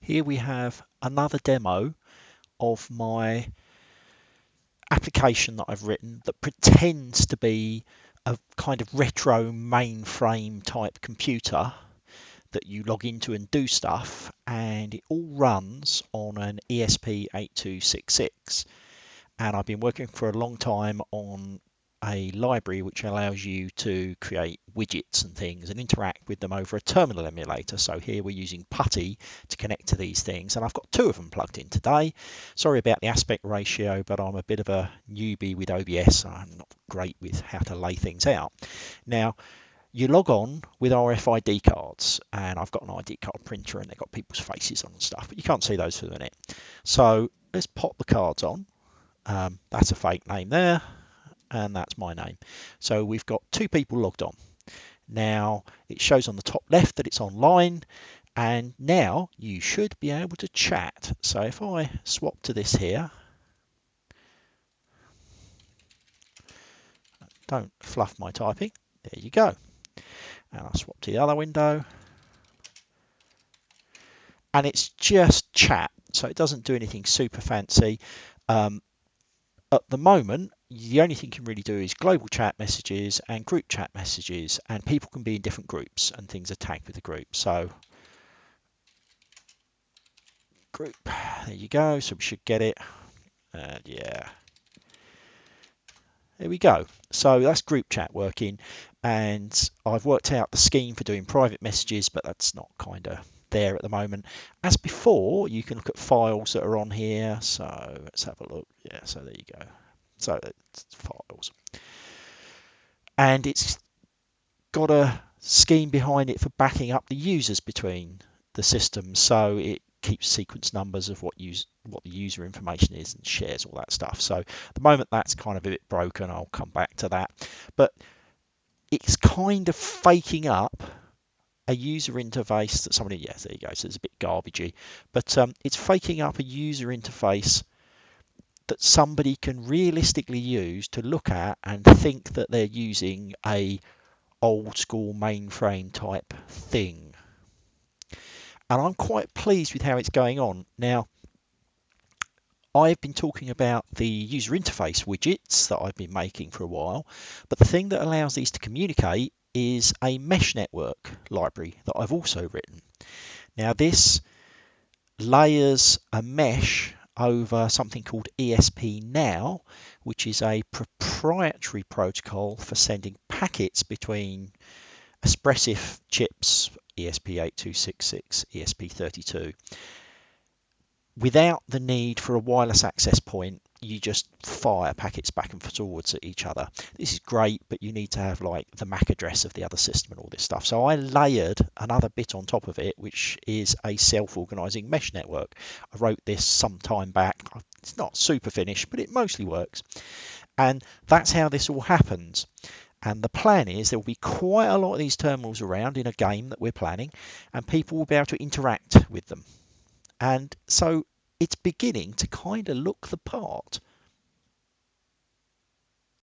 Here we have another demo of my application that I've written that pretends to be a kind of retro mainframe type computer that you log into and do stuff, and it all runs on an ESP-8266. And I've been working for a long time on a library which allows you to create widgets and things and interact with them over a terminal emulator. So here we're using PuTTY to connect to these things, and I've got two of them plugged in today. Sorry about the aspect ratio, but I'm a bit of a newbie with OBS. So I'm not great with how to lay things out. Now, you log on with RFID cards, and I've got an ID card printer and they've got people's faces on and stuff, but you can't see those for the minute. So let's pop the cards on. That's a fake name there, and that's my name. So we've got two people logged on. Now it shows on the top left that it's online, and now you should be able to chat. So if I swap to this here, don't fluff my typing, there you go. And I'll swap to the other window, and it's just chat, so it doesn't do anything super fancy. At the moment, the only thing you can really do is global chat messages and group chat messages, and people can be in different groups and things are tagged with the group. So group, there you go. So we should get it. Yeah, there we go. So that's group chat working, and I've worked out the scheme for doing private messages, but that's not kind of there at the moment. As before, you can look at files that are on here. So let's have a look. Yeah, so there you go. So it's files, and it's got a scheme behind it for backing up the users between the systems, so it keeps sequence numbers of what the user information is and shares all that stuff. So at the moment that's kind of a bit broken. I'll come back to that, but it's kind of faking up a user interface that somebody, yes, there you go. So it's a bit garbagey, but it's faking up a user interface that somebody can realistically use to look at and think that they're using a old school mainframe type thing. And I'm quite pleased with how it's going on. Now, I've been talking about the user interface widgets that I've been making for a while, but the thing that allows these to communicate is a mesh network library that I've also written. Now, this layers a mesh over something called ESP-Now, which is a proprietary protocol for sending packets between Espressif chips, ESP8266, ESP32. Without the need for a wireless access point, you just fire packets back and forwards at each other. This is great, but you need to have like the MAC address of the other system and all this stuff. So I layered another bit on top of it, which is a self-organizing mesh network. I wrote this some time back. It's not super finished, but it mostly works. And that's how this all happens. And the plan is there will be quite a lot of these terminals around in a game that we're planning, and people will be able to interact with them. And so it's beginning to kind of look the part.